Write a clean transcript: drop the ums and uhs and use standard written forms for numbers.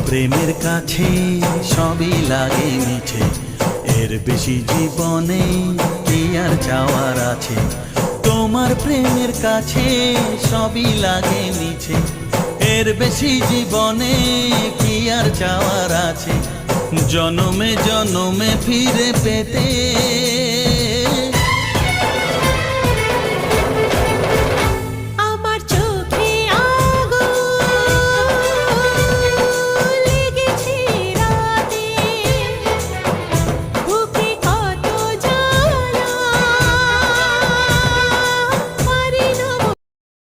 প্রেমের কাছে সবই লাগে মিছে, এর বেশি জীবনে কি আর চাওয়ার আছে। তোমার প্রেমের কাছে সবই লাগে মিছে, এর বেশি জীবনে কি আর চাওয়ার আছে। জনমে জনমে ফিরে পেতে